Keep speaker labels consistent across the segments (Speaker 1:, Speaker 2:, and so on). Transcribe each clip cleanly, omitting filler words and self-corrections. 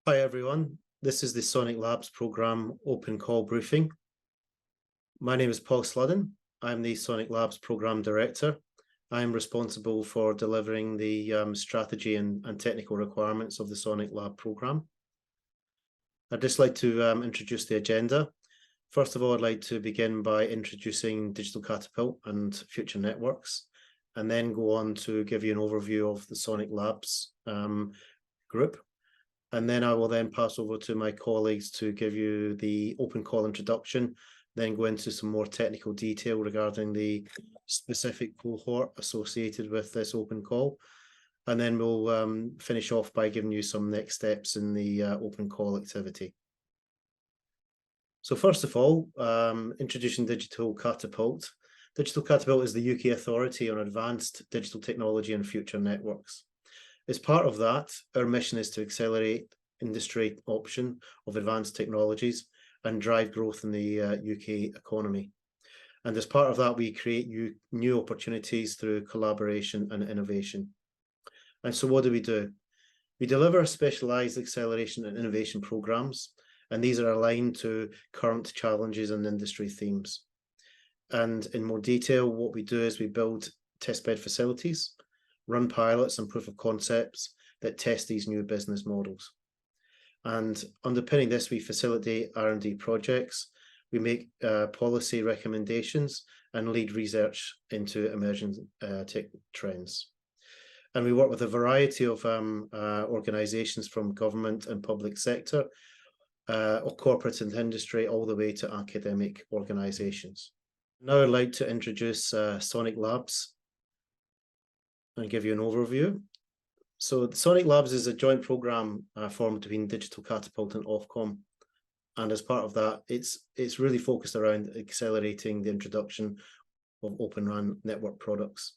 Speaker 1: Hi everyone, this is the Sonic Labs program open call briefing. My name is Paul Sludden. I'm the Sonic Labs program director. I'm responsible for delivering the strategy and technical requirements of the Sonic Lab program. I'd just like to introduce the agenda. First of all, I'd like to begin by introducing Digital Catapult and future networks, and then go on to give you an overview of the Sonic Labs group. And then I will then pass over to my colleagues to give you the open call introduction, then go into some more technical detail regarding the specific cohort associated with this open call. And then we'll finish off by giving you some next steps in the open call activity. So first of all, introducing Digital Catapult. Digital Catapult is the UK authority on advanced digital technology and future networks. As part of that, our mission is to accelerate industry adoption of advanced technologies and drive growth in the UK economy. And as part of that, we create new opportunities through collaboration and innovation. And so what do? We deliver specialised acceleration and innovation programmes, and these are aligned to current challenges and industry themes. And in more detail, what we do is we build testbed facilities, run pilots and proof of concepts that test these new business models. And underpinning this, we facilitate R&D projects, we make policy recommendations and lead research into emerging tech trends. And we work with a variety of organisations from government and public sector, or corporate and industry, all the way to academic organisations. Now I'd like to introduce Sonic Labs and give you an overview. So the Sonic Labs is a joint programme formed between Digital Catapult and Ofcom. And as part of that, it's really focused around accelerating the introduction of Open RAN network products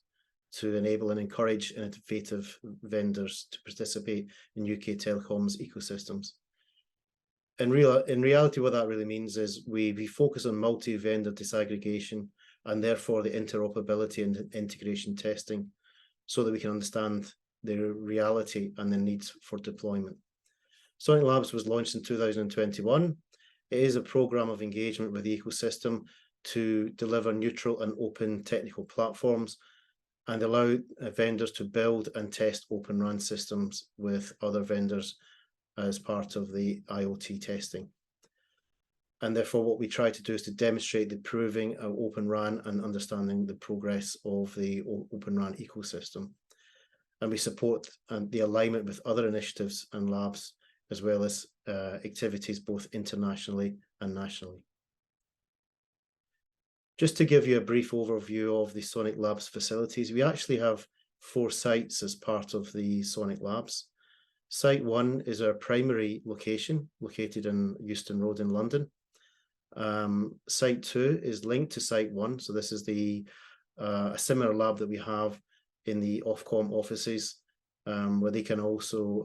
Speaker 1: to enable and encourage innovative vendors to participate in UK telecoms ecosystems. In reality, what that really means is we focus on multi-vendor disaggregation and therefore the interoperability and integration testing, so that we can understand the reality and the needs for deployment. Sonic Labs was launched in 2021. It is a program of engagement with the ecosystem to deliver neutral and open technical platforms and allow vendors to build and test Open RAN systems with other vendors as part of the IoT testing. And therefore, what we try to do is to demonstrate the proving of Open RAN and understanding the progress of the Open RAN ecosystem. And we support the alignment with other initiatives and labs, as well as activities both internationally and nationally. Just to give you a brief overview of the Sonic Labs facilities, we actually have 4 sites as part of the Sonic Labs. Site 1 is our primary location, located in Euston Road in London. Site 2 is linked to Site 1, so this is a similar lab that we have in the Ofcom offices, where they can also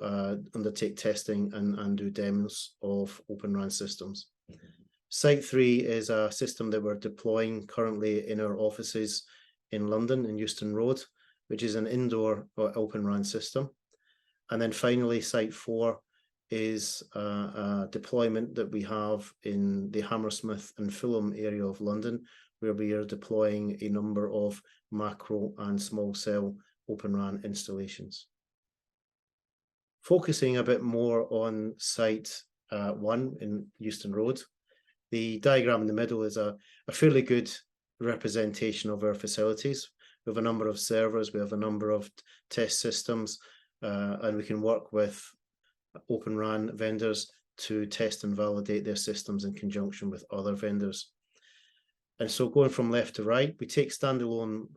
Speaker 1: undertake testing and do demos of Open RAN systems. Site 3 is a system that we're deploying currently in our offices in London, in Euston Road, which is an indoor Open RAN system. And then finally, Site 4 is a deployment that we have in the Hammersmith and Fulham area of London, where we are deploying a number of macro and small cell Open RAN installations. Focusing a bit more on Site 1 in Euston Road, the diagram in the middle is a fairly good representation of our facilities. We have a number of servers, we have a number of test systems, and we can work with Open RAN vendors to test and validate their systems in conjunction with other vendors. And so going from left to right, we take standalone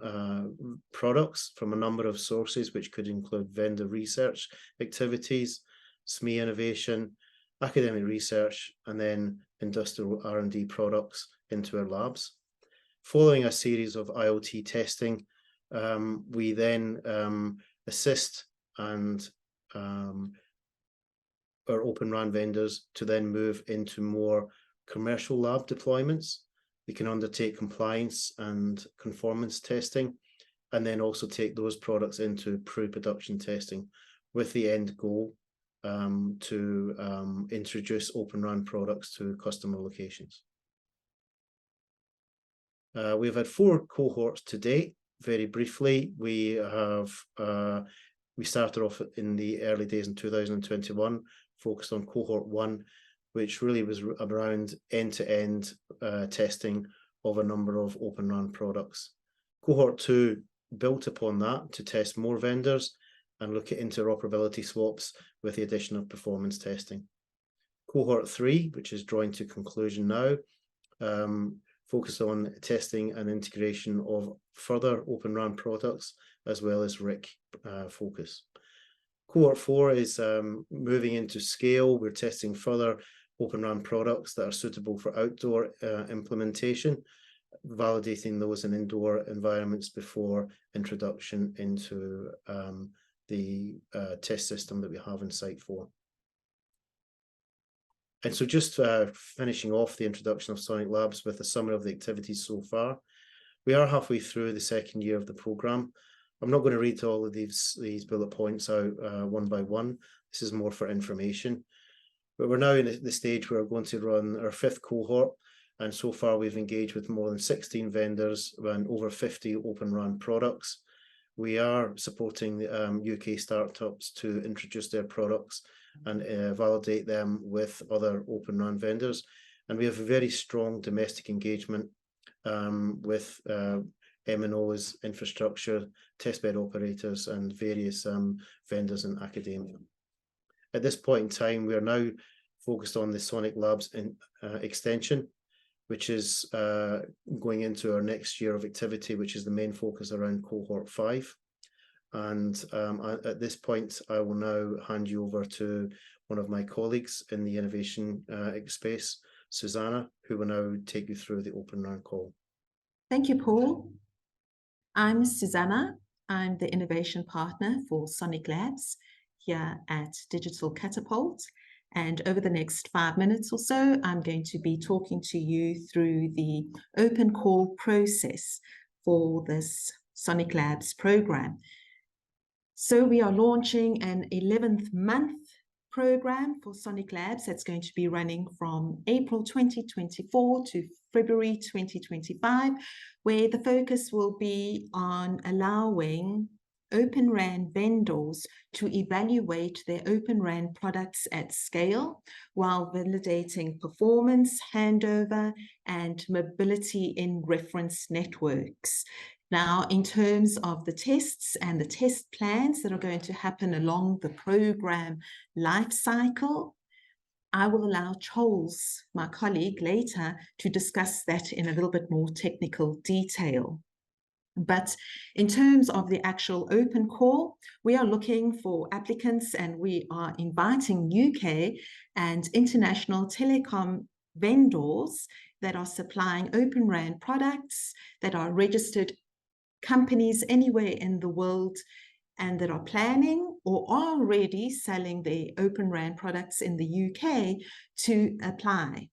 Speaker 1: products from a number of sources, which could include vendor research activities, SME innovation, academic research, and then industrial R&D products into our labs. Following a series of IoT testing, we then assist and our Open RAN vendors to then move into more commercial lab deployments. We can undertake compliance and conformance testing, and then also take those products into pre-production testing with the end goal to introduce Open RAN products to customer locations. We've had 4 cohorts to date. Very briefly, we started off in the early days in 2021, focused on cohort 1, which really was around end-to-end testing of a number of Open RAN products. Cohort 2 built upon that to test more vendors and look at interoperability swaps with the addition of performance testing. Cohort 3, which is drawing to conclusion now, focused on testing and integration of further Open RAN products, as well as RIC focus. Cohort 4 is moving into scale. We're testing further Open RAN products that are suitable for outdoor implementation, validating those in indoor environments before introduction into the test system that we have in Site 4. And so just finishing off the introduction of Sonic Labs with a summary of the activities so far. We are halfway through the second year of the programme. I'm not going to read all of these bullet points out one by one. This is more for information. But we're now in the stage where we're going to run our 5th cohort. And so far we've engaged with more than 16 vendors and over 50 Open RAN products. We are supporting UK startups to introduce their products and validate them with other Open RAN vendors. And we have a very strong domestic engagement with MNOs, infrastructure, testbed operators, and various vendors in academia. At this point in time, we are now focused on the Sonic Labs extension, which is going into our next year of activity, which is the main focus around cohort 5. And at this point, I will now hand you over to one of my colleagues in the innovation space, Susanna, who will now take you through the Open RAN call.
Speaker 2: Thank you, Paul. I'm Susanna. I'm the innovation partner for Sonic Labs here at Digital Catapult. And over the next 5 minutes or so, I'm going to be talking to you through the open call process for this Sonic Labs program. So we are launching an 11th month program for Sonic Labs that's going to be running from April 2024 to February 2025, where the focus will be on allowing Open RAN vendors to evaluate their Open RAN products at scale while validating performance, handover, and mobility in reference networks. Now, in terms of the tests and the test plans that are going to happen along the program life cycle, I will allow Charles, my colleague, later to discuss that in a little bit more technical detail. But in terms of the actual open call, we are looking for applicants and we are inviting UK and international telecom vendors that are supplying Open RAN products, that are registered companies anywhere in the world and that are planning or are already selling their Open RAN products in the UK to apply.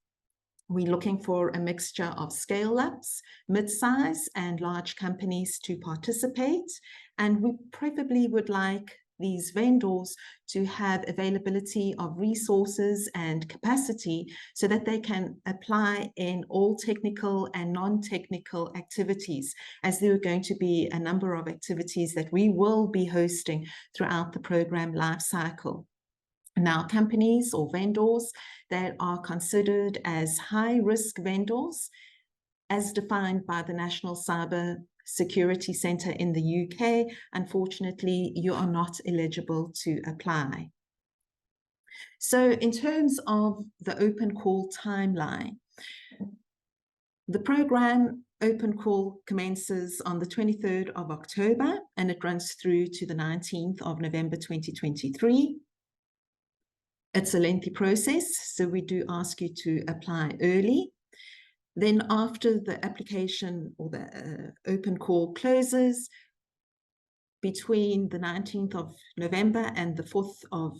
Speaker 2: We're looking for a mixture of scale-ups, mid-size and large companies to participate. And we probably would like these vendors to have availability of resources and capacity so that they can apply in all technical and non-technical activities, as there are going to be a number of activities that we will be hosting throughout the program life cycle. Now, companies or vendors that are considered as high-risk vendors, as defined by the National Cyber Security Centre in the UK, unfortunately, you are not eligible to apply. So in terms of the open call timeline, the program open call commences on the 23rd of October and it runs through to the 19th of November 2023. It's a lengthy process, so we do ask you to apply early. Then after the application or the open call closes, between the 19th of November and the 4th of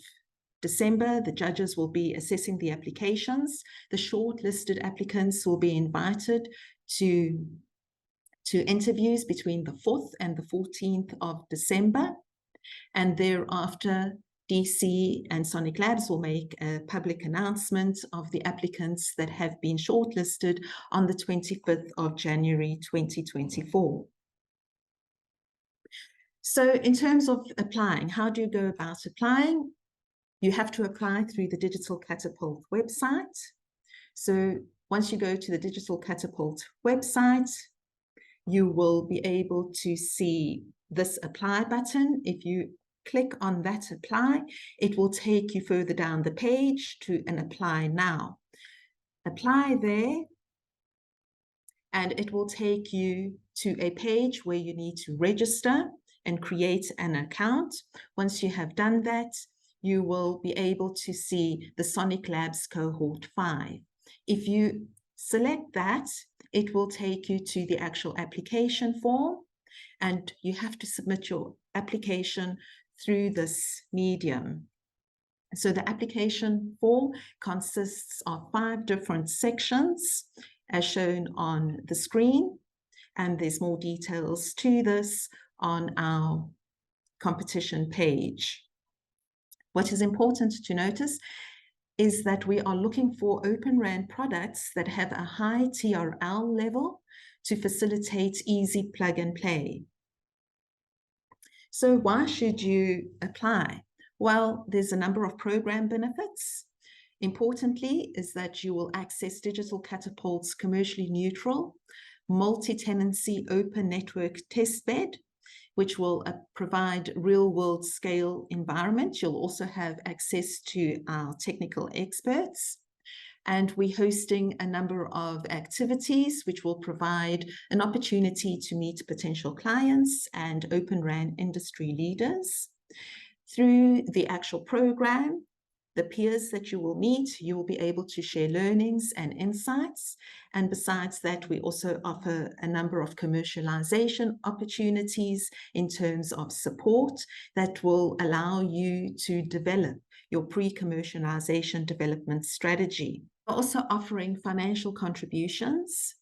Speaker 2: December, the judges will be assessing the applications. The shortlisted applicants will be invited to interviews between the 4th and the 14th of December. And thereafter, DC and Sonic Labs will make a public announcement of the applicants that have been shortlisted on the 25th of January 2024. So in terms of applying, how do you go about applying? You have to apply through the Digital Catapult website. So once you go to the Digital Catapult website, you will be able to see this apply button. If you click on that apply, it will take you further down the page to an apply now. Apply there, and it will take you to a page where you need to register and create an account. Once you have done that, you will be able to see the Sonic Labs Cohort 5. If you select that, it will take you to the actual application form, and you have to submit your application through this medium. So the application form consists of 5 different sections as shown on the screen, and there's more details to this on our competition page. What is important to notice is that we are looking for Open RAN products that have a high TRL level to facilitate easy plug and play. So why should you apply? Well, there's a number of program benefits. Importantly is that you will access Digital Catapult's commercially neutral, multi-tenancy open network testbed, which will provide real-world scale environment. You'll also have access to our technical experts. And we're hosting a number of activities which will provide an opportunity to meet potential clients and Open RAN industry leaders. Through the actual program, the peers that you will meet, you will be able to share learnings and insights. And besides that, we also offer a number of commercialization opportunities in terms of support that will allow you to develop your pre-commercialization development strategy. We're also offering financial contributions.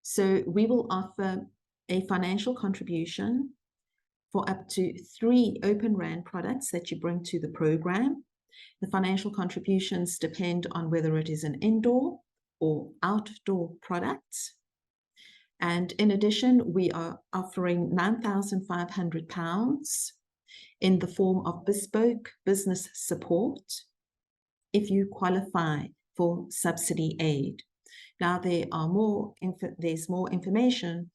Speaker 2: So we will offer a financial contribution for up to 3 Open RAN products that you bring to the program. The financial contributions depend on whether it is an indoor or outdoor product. And in addition, we are offering £9,500 in the form of bespoke business support if you qualify for subsidy aid. Now, there's more information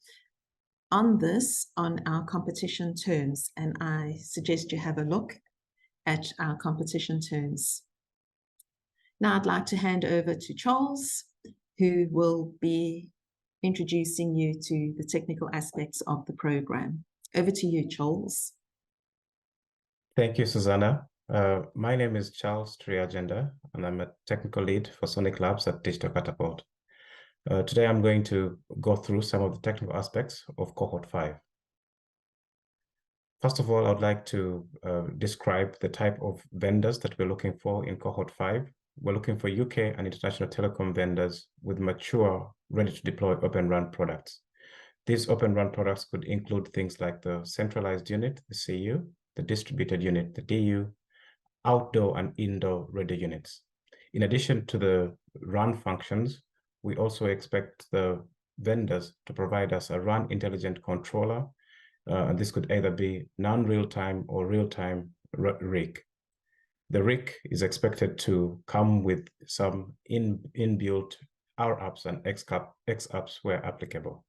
Speaker 2: on this on our competition terms, and I suggest you have a look at our competition terms. Now I'd like to hand over to Charles, who will be introducing you to the technical aspects of the program. Over to you, Charles.
Speaker 3: Thank you, Susanna. My name is Charles Triagenda, and I'm a technical lead for Sonic Labs at Digital Catapult. Today I'm going to go through some of the technical aspects of Cohort 5. First of all, I would like to describe the type of vendors that we're looking for in Cohort 5. We're looking for UK and international telecom vendors with mature, ready-to-deploy Open RAN products. These Open RAN products could include things like the centralized unit, the CU, the distributed unit, the DU, outdoor and indoor radio units. In addition to the RAN functions, we also expect the vendors to provide us a RAN intelligent controller, and this could either be non-real-time or real-time RIC. The RIC is expected to come with some inbuilt R-apps and X-apps where applicable.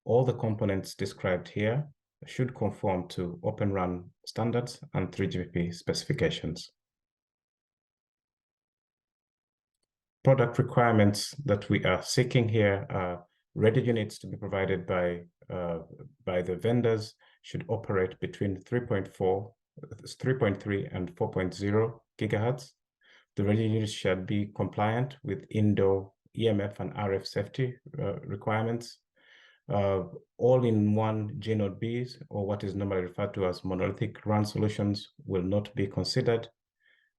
Speaker 3: All the components described here should conform to Open RAN standards and 3GPP specifications. Product requirements that we are seeking here are radio units to be provided by the vendors should operate between 3.3 and 4.0 gigahertz. The radio units should be compliant with indoor EMF and RF safety requirements. All-in-one G-Node Bs, or what is normally referred to as monolithic RAN solutions, will not be considered.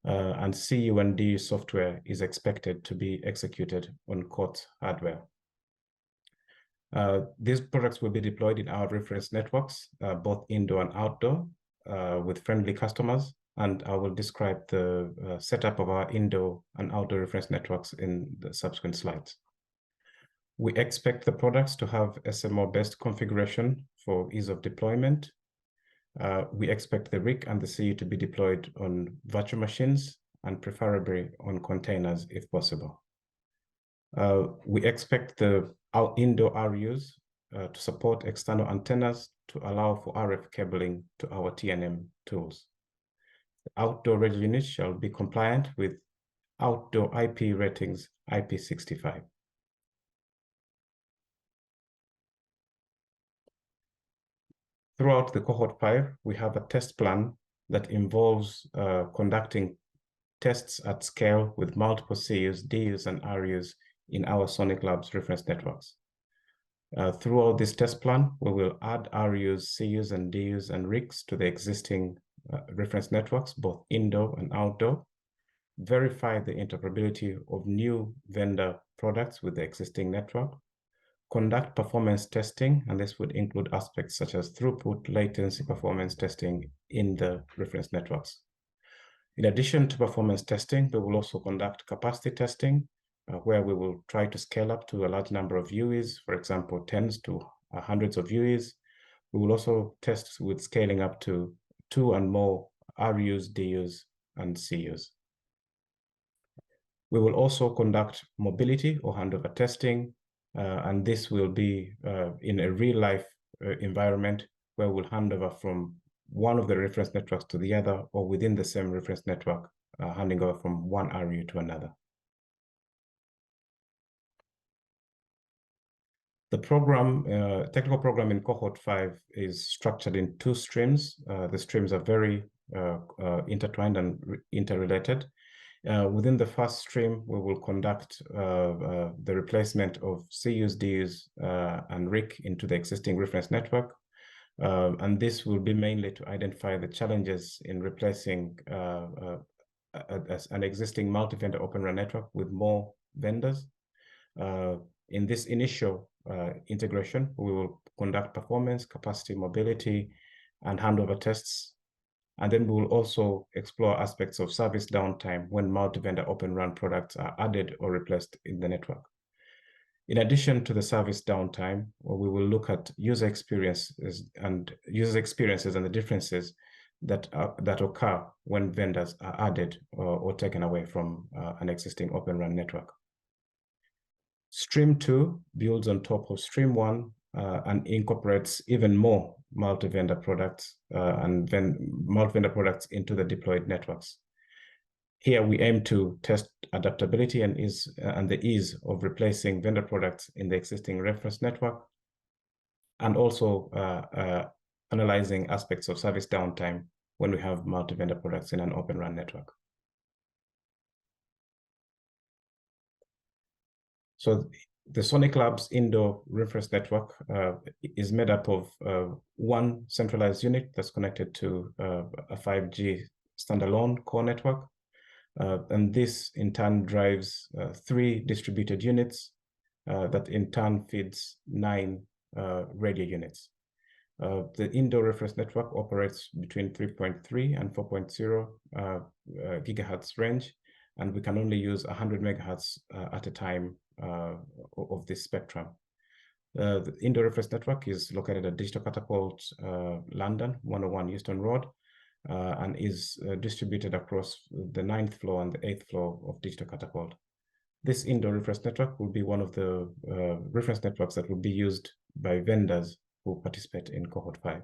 Speaker 3: And CU and DU software is expected to be executed on COTS hardware. These products will be deployed in our reference networks, both indoor and outdoor, with friendly customers. and I will describe the setup of our indoor and outdoor reference networks in the subsequent slides. We expect the products to have SMO-based configuration for ease of deployment. We expect the RIC and the CU to be deployed on virtual machines and preferably on containers if possible. We expect our indoor RUs to support external antennas to allow for RF cabling to our TNM tools. The outdoor radio units shall be compliant with outdoor IP ratings IP65. Throughout the cohort 5, we have a test plan that involves conducting tests at scale with multiple CUs, DUs, and RUs in our Sonic Labs reference networks. Throughout this test plan, we will add RUs, CUs, and DUs and RICs to the existing reference networks, both indoor and outdoor, verify the interoperability of new vendor products with the existing network, conduct performance testing, and this would include aspects such as throughput, latency, performance testing in the reference networks. In addition to performance testing, we will also conduct capacity testing, where we will try to scale up to a large number of UEs, for example, tens to hundreds of UEs. We will also test with scaling up to 2 and more RUs, DUs, and CUs. We will also conduct mobility or handover testing, and this will be in a real-life environment where we'll hand over from one of the reference networks to the other, or within the same reference network, handing over from one RU to another. The program, technical program in cohort 5 is structured in 2 streams. The streams are very intertwined and interrelated. Within the first stream, we will conduct the replacement of CUs, DUs, and RIC into the existing reference network. And this will be mainly to identify the challenges in replacing an existing multi-vendor Open RAN network with more vendors. In this initial integration, we will conduct performance, capacity, mobility, and handover tests. And then we will also explore aspects of service downtime when multi-vendor Open RAN products are added or replaced in the network. In addition to the service downtime, we will look at user experiences and the differences that occur when vendors are added or taken away from an existing Open RAN network. Stream 2 builds on top of Stream 1 and incorporates even more multi-vendor products and multi-vendor products into the deployed networks. Here we aim to test adaptability and the ease of replacing vendor products in the existing reference network, and also analyzing aspects of service downtime when we have multi-vendor products in an Open RAN network. So the Sonic Labs indoor reference network is made up of one centralized unit that's connected to a 5G standalone core network. And this in turn drives 3 distributed units that in turn feeds 9 radio units. The indoor reference network operates between 3.3 and 4.0 gigahertz range, and we can only use 100 megahertz at a time of this spectrum. The indoor reference network is located at Digital Catapult, London, 101 Euston Road, and is distributed across the 9th floor and the 8th floor of Digital Catapult. This indoor reference network will be one of the reference networks that will be used by vendors who participate in cohort 5.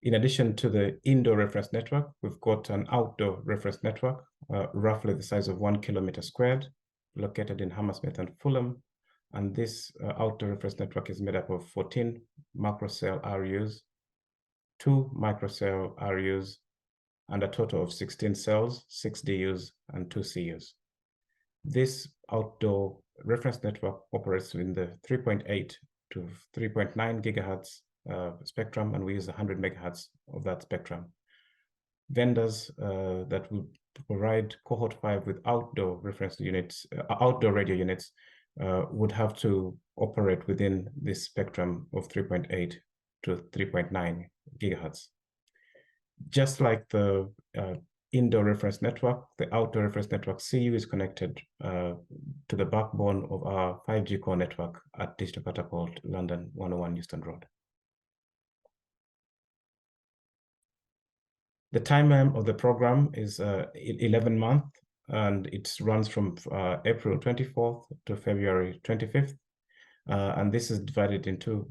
Speaker 3: In addition to the indoor reference network, we've got an outdoor reference network, roughly the size of 1 kilometer squared, located in Hammersmith and Fulham. And this outdoor reference network is made up of 14 macrocell RUs, 2 microcell RUs, and a total of 16 cells, 6 DUs, and 2 CUs. This outdoor reference network operates in the 3.8 to 3.9 gigahertz spectrum, and we use 100 megahertz of that spectrum. Vendors that will provide cohort 5 with outdoor reference units, outdoor radio units, would have to operate within this spectrum of 3.8 to 3.9 gigahertz. Just like the indoor reference network, the outdoor reference network CU is connected to the backbone of our 5G core network at Digital Catapult, London 101 Euston Road. The timeline of the program is 11 months, and it runs from April 24th to February 25th. And this is divided into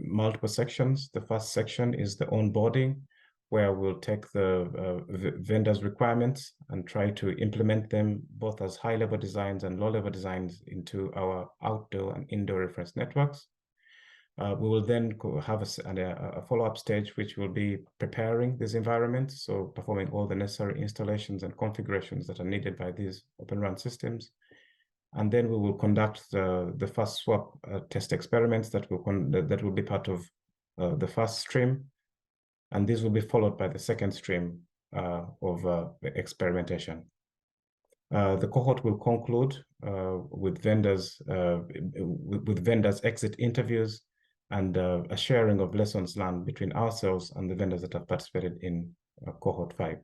Speaker 3: multiple sections. The first section is the onboarding, where we'll take the vendor's requirements and try to implement them both as high-level designs and low-level designs into our outdoor and indoor reference networks. We will then have a follow-up stage, which will be preparing this environment, so performing all the necessary installations and configurations that are needed by these Open RAN systems. And then we will conduct the first swap test experiments that will be part of the first stream. And this will be followed by the second stream of experimentation. The cohort will conclude with vendors exit interviews and a sharing of lessons learned between ourselves and the vendors that have participated in cohort 5.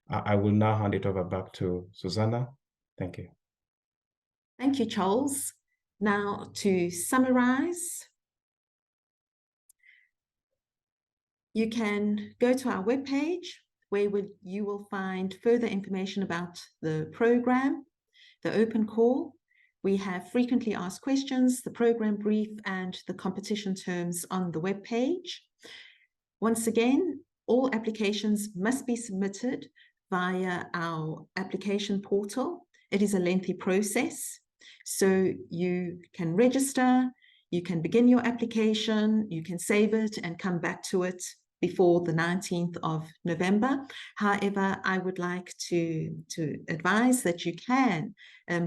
Speaker 3: I will now hand it over back to Susanna. Thank you.
Speaker 2: Thank you, Charles. Now, to summarize, you can go to our webpage where you will find further information about the program, the open call. We have frequently asked questions, the program brief, and the competition terms on the webpage. Once again, all applications must be submitted via our application portal. It is a lengthy process, so you can register, you can begin your application, you can save it and come back to it before the 19th of November. However, I would like to advise that you can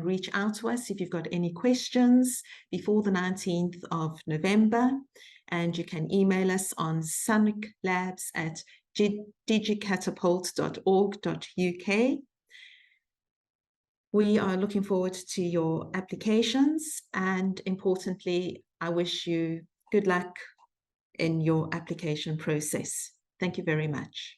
Speaker 2: reach out to us if you've got any questions before the 19th of November, and you can email us on soniclabs@digicatapult.org.uk. We are looking forward to your applications, and importantly, I wish you good luck in your application process. Thank you very much.